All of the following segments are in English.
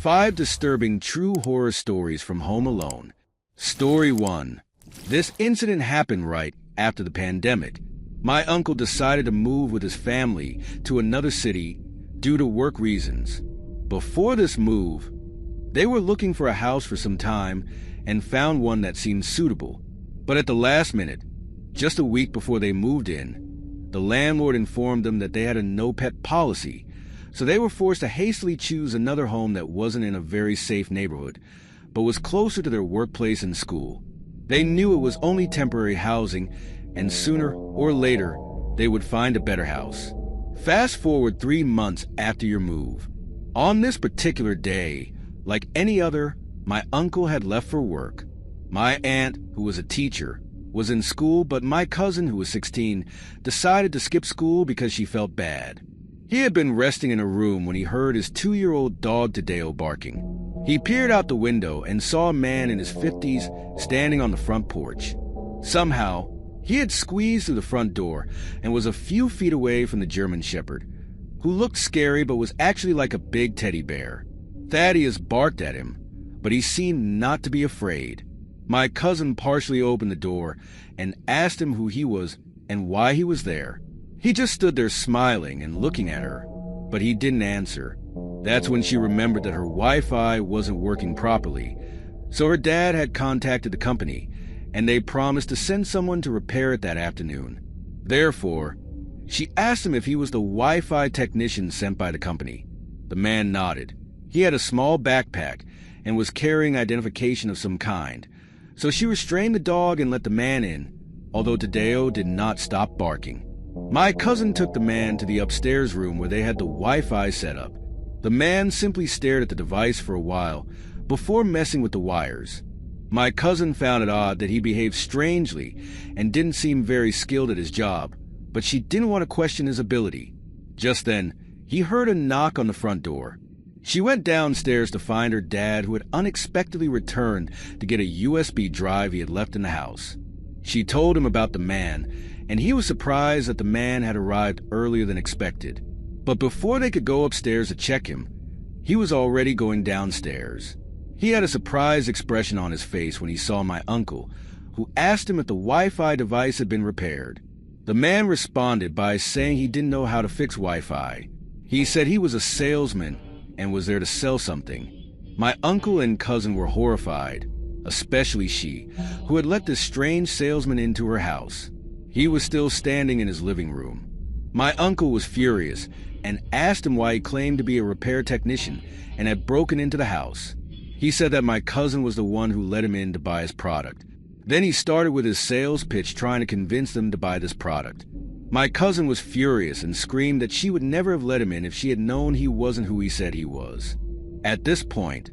5 disturbing true horror stories from Home Alone. Story 1. This incident happened right after the pandemic. My uncle decided to move with his family to another city due to work reasons. Before this move, they were looking for a house for some time and found one that seemed suitable. But at the last minute, just a week before they moved in, the landlord informed them that they had a no-pet policy, so they were forced to hastily choose another home that wasn't in a very safe neighborhood, but was closer to their workplace and school. They knew it was only temporary housing, and sooner or later, they would find a better house. Fast forward 3 months after your move. On this particular day, like any other, my uncle had left for work. My aunt, who was a teacher, was in school, but my cousin, who was 16, decided to skip school because she felt bad. He had been resting in a room when he heard his 2-year-old dog Tadeo barking. He peered out the window and saw a man in his 50s standing on the front porch. Somehow, he had squeezed through the front door and was a few feet away from the German Shepherd, who looked scary but was actually like a big teddy bear. Thaddeus barked at him, but he seemed not to be afraid. My cousin partially opened the door and asked him who he was and why he was there. He just stood there smiling and looking at her, but he didn't answer. That's when she remembered that her Wi-Fi wasn't working properly, so her dad had contacted the company, and they promised to send someone to repair it that afternoon. Therefore, she asked him if he was the Wi-Fi technician sent by the company. The man nodded. He had a small backpack and was carrying identification of some kind, so she restrained the dog and let the man in, although Tadeo did not stop barking. My cousin took the man to the upstairs room where they had the Wi-Fi set up. The man simply stared at the device for a while before messing with the wires. My cousin found it odd that he behaved strangely and didn't seem very skilled at his job, but she didn't want to question his ability. Just then, he heard a knock on the front door. She went downstairs to find her dad, who had unexpectedly returned to get a USB drive he had left in the house. She told him about the man, and he was surprised that the man had arrived earlier than expected. But before they could go upstairs to check him, he was already going downstairs. He had a surprised expression on his face when he saw my uncle, who asked him if the Wi-Fi device had been repaired. The man responded by saying he didn't know how to fix Wi-Fi. He said he was a salesman and was there to sell something. My uncle and cousin were horrified, especially she, who had let this strange salesman into her house. He was still standing in his living room. My uncle was furious and asked him why he claimed to be a repair technician and had broken into the house. He said that my cousin was the one who let him in to buy his product. Then he started with his sales pitch trying to convince them to buy this product. My cousin was furious and screamed that she would never have let him in if she had known he wasn't who he said he was. At this point,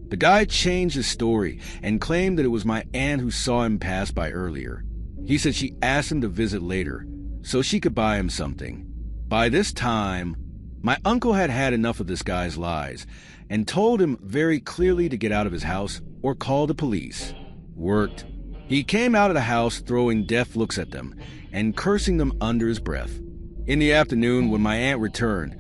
the guy changed his story and claimed that it was my aunt who saw him pass by earlier. He said she asked him to visit later so she could buy him something. By this time, my uncle had had enough of this guy's lies and told him very clearly to get out of his house or call the police. Worked. He came out of the house throwing death looks at them and cursing them under his breath. In the afternoon, when my aunt returned,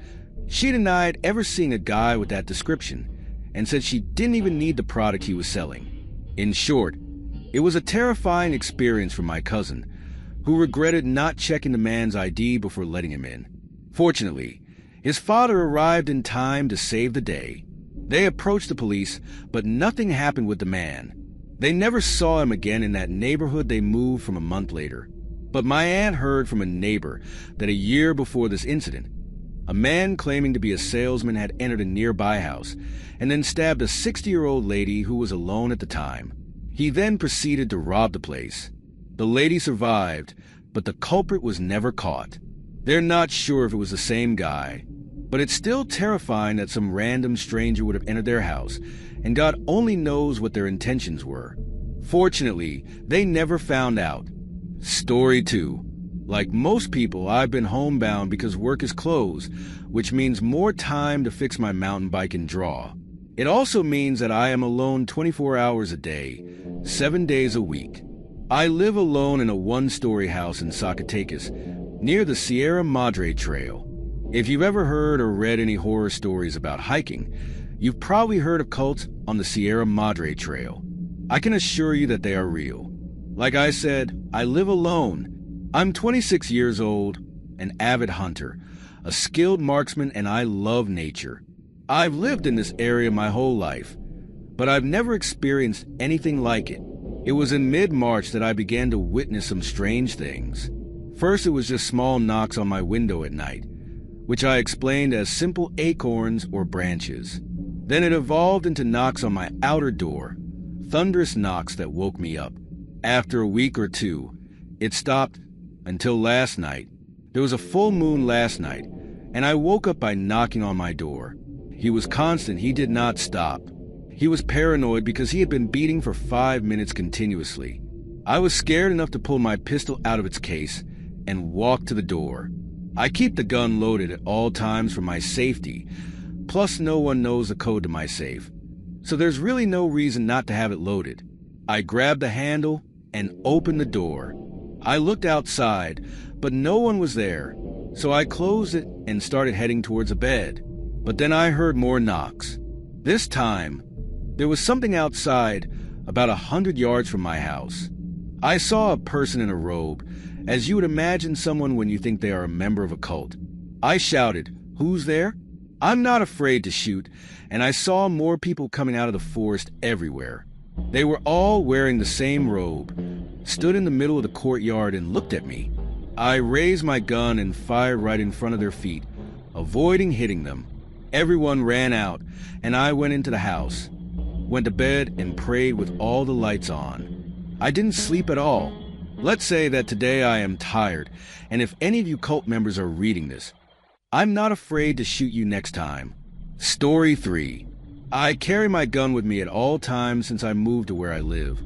she denied ever seeing a guy with that description and said she didn't even need the product he was selling. In short, it was a terrifying experience for my cousin, who regretted not checking the man's ID before letting him in. Fortunately, his father arrived in time to save the day. They approached the police, but nothing happened with the man. They never saw him again in that neighborhood they moved from a month later. But my aunt heard from a neighbor that a year before this incident, a man claiming to be a salesman had entered a nearby house and then stabbed a 60-year-old lady who was alone at the time. He then proceeded to rob the place. The lady survived, but the culprit was never caught. They're not sure if it was the same guy, but it's still terrifying that some random stranger would have entered their house, and God only knows what their intentions were. Fortunately, they never found out. Story 2. Like most people, I've been homebound because work is closed, which means more time to fix my mountain bike and draw. It also means that I am alone 24 hours a day, 7 days a week. I live alone in a 1-story house in Zacatecas, near the Sierra Madre trail. If you've ever heard or read any horror stories about hiking, You've probably heard of cults on the Sierra Madre trail. I can assure you that they are real. Like I said, I live alone. I'm 26 years old, an avid hunter, a skilled marksman, and I love nature. I've lived in this area my whole life, but I've never experienced anything like it. It was in mid-March that I began to witness some strange things. First, it was just small knocks on my window at night, which I explained as simple acorns or branches. Then it evolved into knocks on my outer door, thunderous knocks that woke me up. After a week or two, it stopped until last night. There was a full moon last night, and I woke up by knocking on my door. He was constant. He did not stop. He was paranoid because he had been beating for 5 minutes continuously. I was scared enough to pull my pistol out of its case and walk to the door. I keep the gun loaded at all times for my safety, plus no one knows the code to my safe, so there's really no reason not to have it loaded. I grabbed the handle and opened the door. I looked outside, but no one was there, so I closed it and started heading towards a bed. But then I heard more knocks. This time, there was something outside about 100 yards from my house. I saw a person in a robe, as you would imagine someone when you think they are a member of a cult. I shouted, "Who's there?" I'm not afraid to shoot, and I saw more people coming out of the forest everywhere. They were all wearing the same robe, stood in the middle of the courtyard and looked at me. I raised my gun and fired right in front of their feet, avoiding hitting them. Everyone ran out, and I went into the house, went to bed, and prayed with all the lights on. I didn't sleep at all. Let's say that today I am tired, and if any of you cult members are reading this, I'm not afraid to shoot you next time. Story 3. I carry my gun with me at all times since I moved to where I live.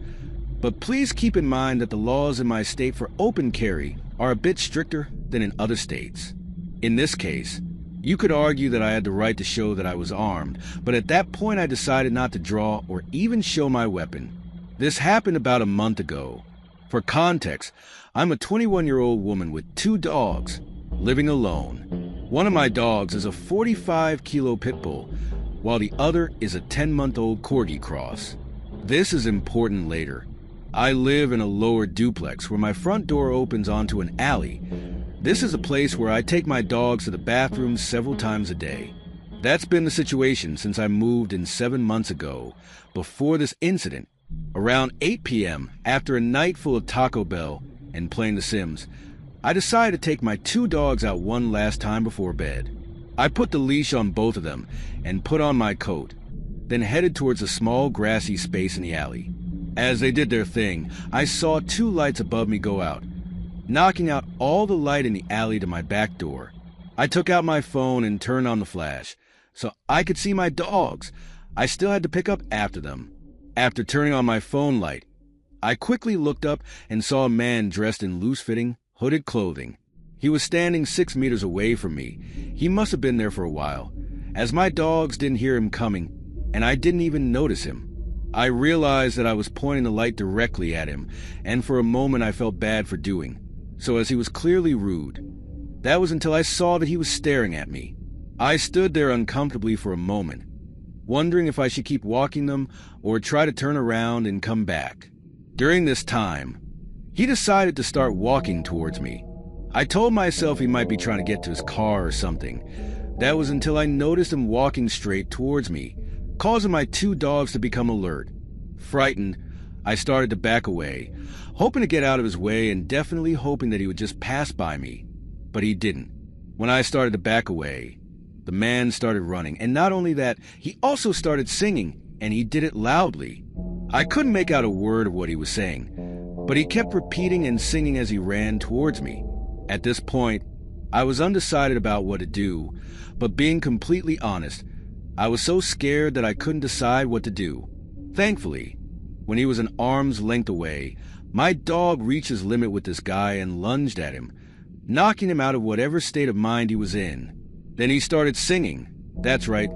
But please keep in mind that the laws in my state for open carry are a bit stricter than in other states. In this case, you could argue that I had the right to show that I was armed, but at that point I decided not to draw or even show my weapon. This happened about a month ago. For context, I'm a 21-year-old woman with 2 dogs, living alone. One of my dogs is a 45-kilo pit bull, while the other is a 10-month-old corgi cross. This is important later. I live in a lower duplex where my front door opens onto an alley. This is a place where I take my dogs to the bathroom several times a day. That's been the situation since I moved in 7 months ago. Before this incident, around 8 p.m., after a night full of Taco Bell and playing The Sims, I decided to take my 2 dogs out one last time before bed. I put the leash on both of them and put on my coat, then headed towards a small grassy space in the alley. As they did their thing, I saw 2 lights above me go out, knocking out all the light in the alley to my back door. I took out my phone and turned on the flash, so I could see my dogs. I still had to pick up after them. After turning on my phone light, I quickly looked up and saw a man dressed in loose-fitting, hooded clothing. He was standing 6 meters away from me. He must have been there for a while, as my dogs didn't hear him coming, and I didn't even notice him. I realized that I was pointing the light directly at him, and for a moment I felt bad for doing so, as he was clearly rude. That was until I saw that he was staring at me. I stood there uncomfortably for a moment, wondering if I should keep walking them or try to turn around and come back. During this time, he decided to start walking towards me. I told myself he might be trying to get to his car or something. That was until I noticed him walking straight towards me, causing my 2 dogs to become alert. Frightened, I started to back away, hoping to get out of his way and definitely hoping that he would just pass by me. But he didn't. When I started to back away, the man started running, and not only that, he also started singing, and he did it loudly. I couldn't make out a word of what he was saying, but he kept repeating and singing as he ran towards me. At this point, I was undecided about what to do, but being completely honest, I was so scared that I couldn't decide what to do. Thankfully, when he was an arm's length away, my dog reached his limit with this guy and lunged at him, knocking him out of whatever state of mind he was in. Then he started singing. That's right.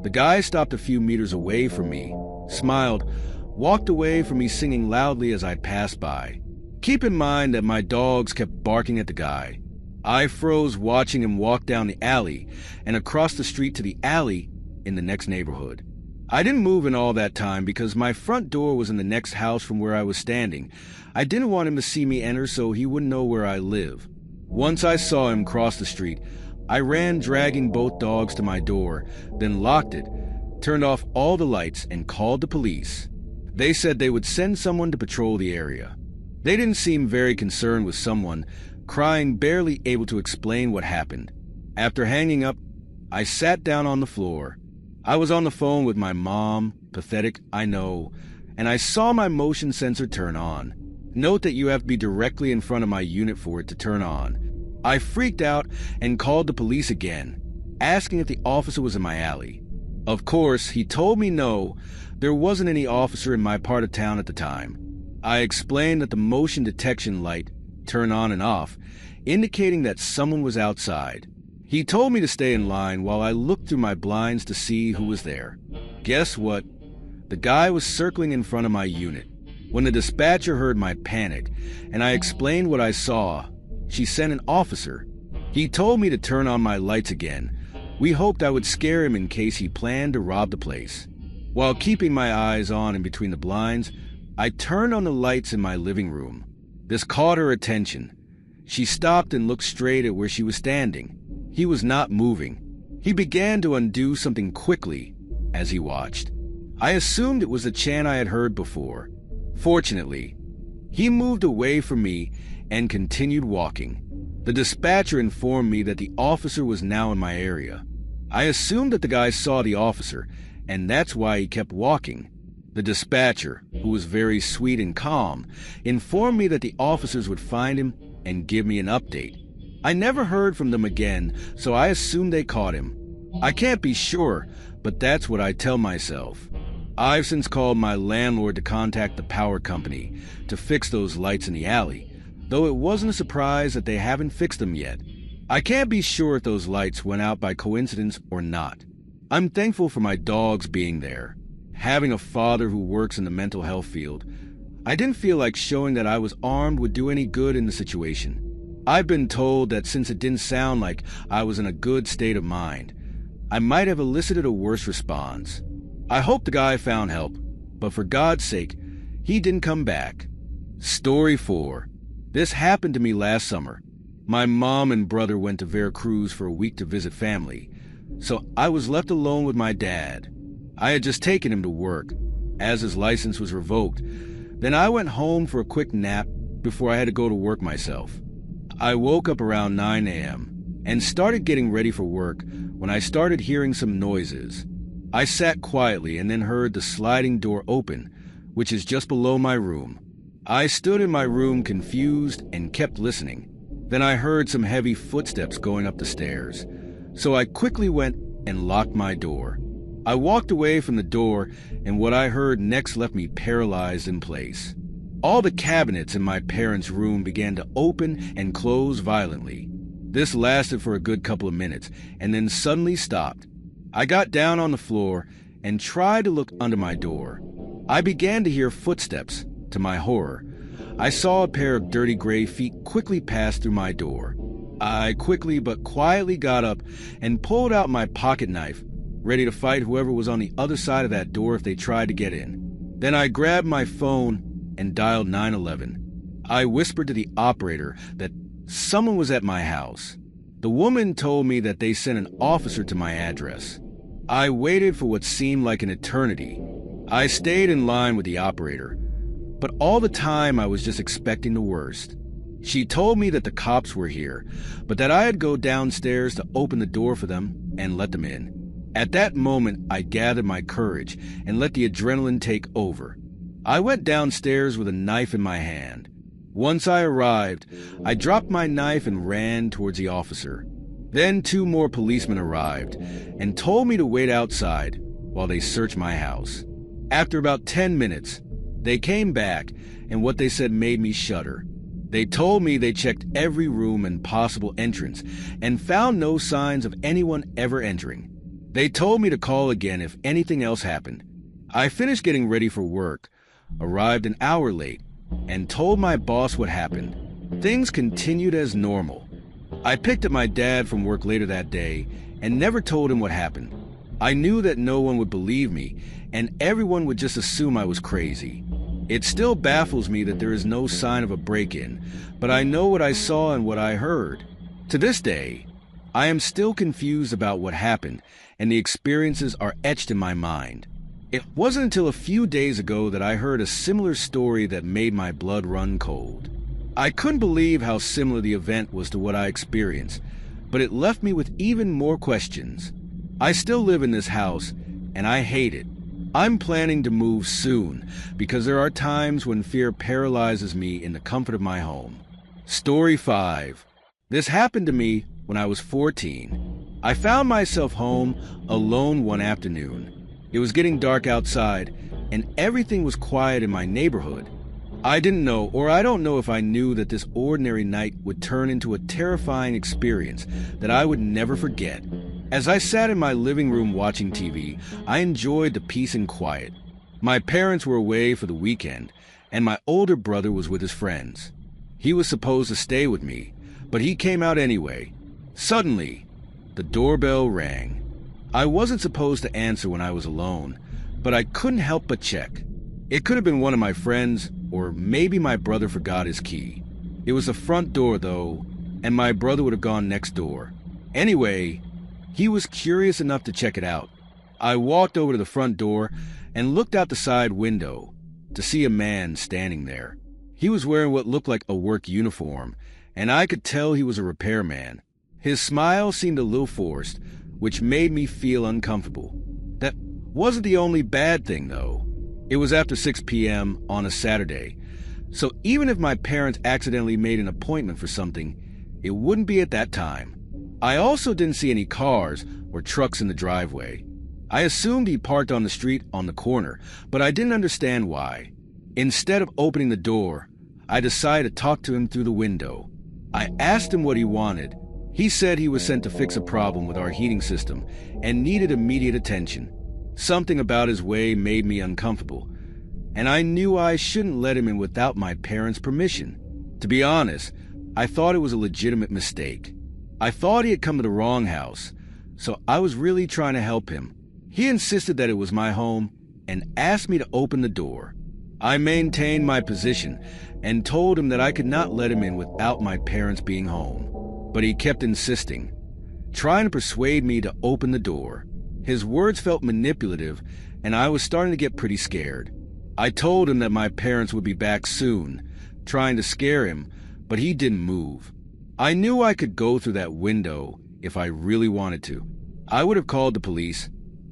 The guy stopped a few meters away from me, smiled, walked away from me singing loudly as I passed by. Keep in mind that my dogs kept barking at the guy. I froze watching him walk down the alley and across the street to the alley in the next neighborhood. I didn't move in all that time because my front door was in the next house from where I was standing. I didn't want him to see me enter so he wouldn't know where I live. Once I saw him cross the street, I ran dragging both dogs to my door, then locked it, turned off all the lights, and called the police. They said they would send someone to patrol the area. They didn't seem very concerned with someone, crying, barely able to explain what happened. After hanging up, I sat down on the floor. I was on the phone with my mom, pathetic, I know, and I saw my motion sensor turn on. Note that you have to be directly in front of my unit for it to turn on. I freaked out and called the police again, asking if the officer was in my alley. Of course, he told me no, there wasn't any officer in my part of town at the time. I explained that the motion detection light turned on and off, indicating that someone was outside. He told me to stay in line while I looked through my blinds to see who was there. Guess what? The guy was circling in front of my unit. When the dispatcher heard my panic and I explained what I saw, she sent an officer. He told me to turn on my lights again. We hoped I would scare him in case he planned to rob the place. While keeping my eyes on in between the blinds, I turned on the lights in my living room. This caught her attention. She stopped and looked straight at where she was standing. He was not moving. He began to undo something quickly as he watched. I assumed it was the chant I had heard before. Fortunately, he moved away from me and continued walking. The dispatcher informed me that the officer was now in my area. I assumed that the guy saw the officer, and that's why he kept walking. The dispatcher, who was very sweet and calm, informed me that the officers would find him and give me an update. I never heard from them again, so I assumed they caught him. I can't be sure, but that's what I tell myself. I've since called my landlord to contact the power company to fix those lights in the alley, though it wasn't a surprise that they haven't fixed them yet. I can't be sure if those lights went out by coincidence or not. I'm thankful for my dogs being there. Having a father who works in the mental health field, I didn't feel like showing that I was armed would do any good in the situation. I've been told that since it didn't sound like I was in a good state of mind, I might have elicited a worse response. I hope the guy found help, but for God's sake, he didn't come back. Story 4. This happened to me last summer. My mom and brother went to Veracruz for a week to visit family, so I was left alone with my dad. I had just taken him to work, as his license was revoked. Then I went home for a quick nap before I had to go to work myself. I woke up around 9 a.m. and started getting ready for work when I started hearing some noises. I sat quietly and then heard the sliding door open, which is just below my room. I stood in my room confused and kept listening. Then I heard some heavy footsteps going up the stairs, so I quickly went and locked my door. I walked away from the door, and what I heard next left me paralyzed in place. All the cabinets in my parents' room began to open and close violently. This lasted for a good couple of minutes, and then suddenly stopped. I got down on the floor and tried to look under my door. I began to hear footsteps. To my horror, I saw a pair of dirty gray feet quickly pass through my door. I quickly but quietly got up and pulled out my pocket knife, ready to fight whoever was on the other side of that door if they tried to get in. Then I grabbed my phone and dialed 911. I whispered to the operator that someone was at my house. The woman told me that they sent an officer to my address. I waited for what seemed like an eternity. I stayed in line with the operator, but all the time I was just expecting the worst. She told me that the cops were here, but that I'd go downstairs to open the door for them and let them in. At that moment, I gathered my courage and let the adrenaline take over. I went downstairs with a knife in my hand. Once I arrived, I dropped my knife and ran towards the officer. Then 2 more policemen arrived and told me to wait outside while they searched my house. After about 10 minutes, they came back, and what they said made me shudder. They told me they checked every room and possible entrance and found no signs of anyone ever entering. They told me to call again if anything else happened. I finished getting ready for work, arrived an hour late, and told my boss what happened. Things continued as normal. I picked up my dad from work later that day and never told him what happened. I knew that no one would believe me, and everyone would just assume I was crazy. It still baffles me that there is no sign of a break-in, but I know what I saw and what I heard. To this day, I am still confused about what happened, and the experiences are etched in my mind. It wasn't until a few days ago that I heard a similar story that made my blood run cold. I couldn't believe how similar the event was to what I experienced, but it left me with even more questions. I still live in this house, and I hate it. I'm planning to move soon because there are times when fear paralyzes me in the comfort of my home. Story 5. This happened to me when I was 14. I found myself home alone one afternoon. It was getting dark outside, and everything was quiet in my neighborhood. I didn't know, or I don't know if I knew, that this ordinary night would turn into a terrifying experience that I would never forget. As I sat in my living room watching TV, I enjoyed the peace and quiet. My parents were away for the weekend, and my older brother was with his friends. He was supposed to stay with me, but he came out anyway. Suddenly, the doorbell rang. I wasn't supposed to answer when I was alone, but I couldn't help but check. It could have been one of my friends, or maybe my brother forgot his key. It was the front door, though, and my brother would have gone next door. Anyway, he was curious enough to check it out. I walked over to the front door and looked out the side window to see a man standing there. He was wearing what looked like a work uniform, and I could tell he was a repairman. His smile seemed a little forced, which made me feel uncomfortable. That wasn't the only bad thing, though. It was after 6 p.m. on a Saturday, so even if my parents accidentally made an appointment for something, it wouldn't be at that time. I also didn't see any cars or trucks in the driveway. I assumed he parked on the street on the corner, but I didn't understand why. Instead of opening the door, I decided to talk to him through the window. I asked him what he wanted. He said he was sent to fix a problem with our heating system and needed immediate attention. Something about his way made me uncomfortable, and I knew I shouldn't let him in without my parents' permission. To be honest, I thought it was a legitimate mistake. I thought he had come to the wrong house, so I was really trying to help him. He insisted that it was my home and asked me to open the door. I maintained my position and told him that I could not let him in without my parents being home. But he kept insisting, trying to persuade me to open the door. His words felt manipulative, and I was starting to get pretty scared. I told him that my parents would be back soon, trying to scare him, but he didn't move. I knew I could go through that window if I really wanted to. I would have called the police,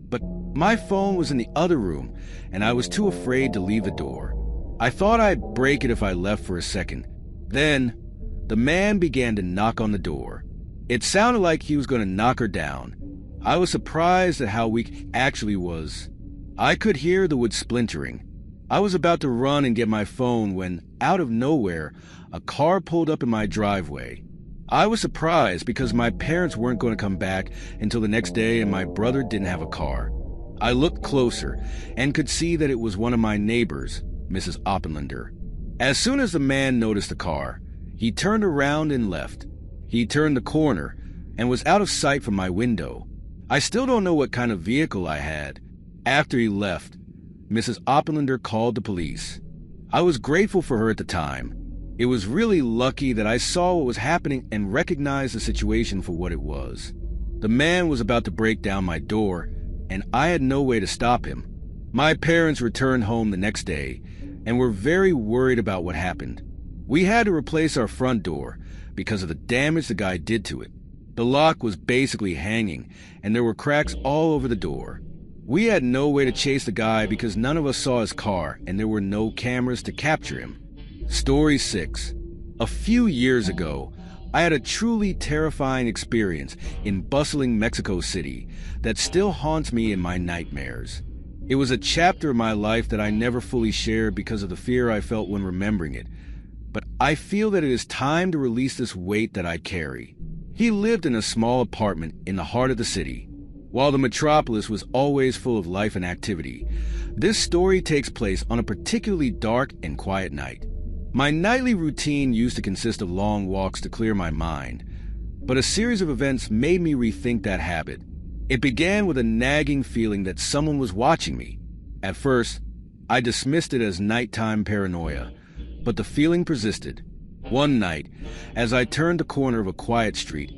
but my phone was in the other room, and I was too afraid to leave the door. I thought I'd break it if I left for a second. Then, the man began to knock on the door. It sounded like he was going to knock her down. I was surprised at how weak he actually was. I could hear the wood splintering. I was about to run and get my phone when, out of nowhere, a car pulled up in my driveway. I was surprised because my parents weren't going to come back until the next day and my brother didn't have a car. I looked closer and could see that it was one of my neighbors, Mrs. Oppenlander. As soon as the man noticed the car, he turned around and left. He turned the corner and was out of sight from my window. I still don't know what kind of vehicle I had. After he left, Mrs. Oppenlander called the police. I was grateful for her at the time. It was really lucky that I saw what was happening and recognized the situation for what it was. The man was about to break down my door, and I had no way to stop him. My parents returned home the next day and were very worried about what happened. We had to replace our front door because of the damage the guy did to it. The lock was basically hanging, and there were cracks all over the door. We had no way to chase the guy because none of us saw his car, and there were no cameras to capture him. Story 6. A few years ago, I had a truly terrifying experience in bustling Mexico City that still haunts me in my nightmares. It was a chapter of my life that I never fully shared because of the fear I felt when remembering it, but I feel that it is time to release this weight that I carry. He lived in a small apartment in the heart of the city. While the metropolis was always full of life and activity, this story takes place on a particularly dark and quiet night. My nightly routine used to consist of long walks to clear my mind, but a series of events made me rethink that habit. It began with a nagging feeling that someone was watching me. At first, I dismissed it as nighttime paranoia, but the feeling persisted. One night, as I turned the corner of a quiet street,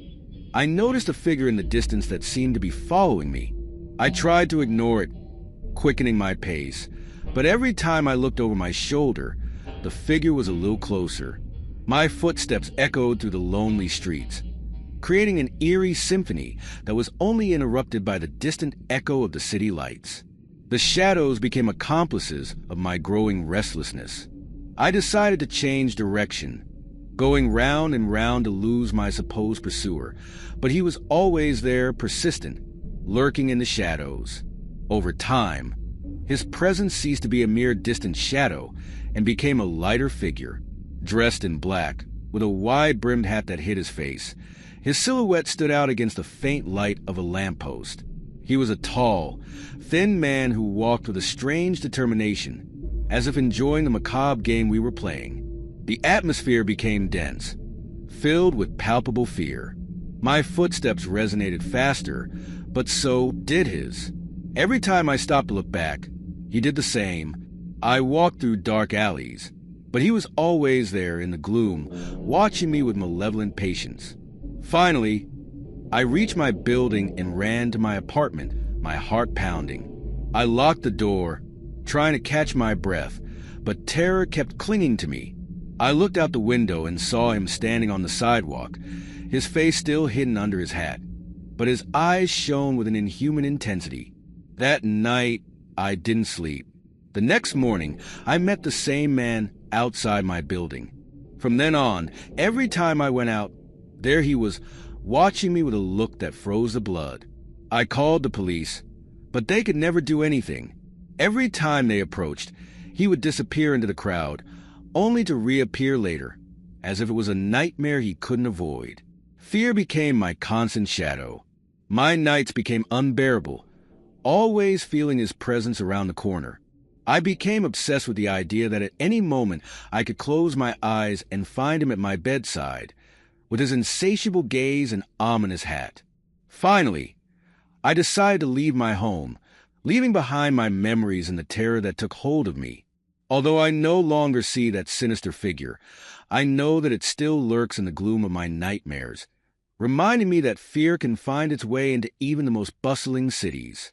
I noticed a figure in the distance that seemed to be following me. I tried to ignore it, quickening my pace, but every time I looked over my shoulder, the figure was a little closer. My footsteps echoed through the lonely streets, creating an eerie symphony that was only interrupted by the distant echo of the city lights. The shadows became accomplices of my growing restlessness. I decided to change direction, going round and round to lose my supposed pursuer, but he was always there, persistent, lurking in the shadows. Over time, his presence ceased to be a mere distant shadow and became a lighter figure, dressed in black, with a wide-brimmed hat that hid his face. His silhouette stood out against the faint light of a lamppost. He was a tall, thin man who walked with a strange determination, as if enjoying the macabre game we were playing. The atmosphere became dense, filled with palpable fear. My footsteps resonated faster, but so did his. Every time I stopped to look back, he did the same. I walked through dark alleys, but he was always there in the gloom, watching me with malevolent patience. Finally, I reached my building and ran to my apartment, my heart pounding. I locked the door, trying to catch my breath, but terror kept clinging to me. I looked out the window and saw him standing on the sidewalk, his face still hidden under his hat, but his eyes shone with an inhuman intensity. That night, I didn't sleep. The next morning, I met the same man outside my building. From then on, every time I went out, there he was, watching me with a look that froze the blood. I called the police, but they could never do anything. Every time they approached, he would disappear into the crowd, only to reappear later, as if it was a nightmare he couldn't avoid. Fear became my constant shadow. My nights became unbearable, always feeling his presence around the corner. I became obsessed with the idea that at any moment I could close my eyes and find him at my bedside, with his insatiable gaze and ominous hat. Finally, I decided to leave my home, leaving behind my memories and the terror that took hold of me. Although I no longer see that sinister figure, I know that it still lurks in the gloom of my nightmares, reminding me that fear can find its way into even the most bustling cities.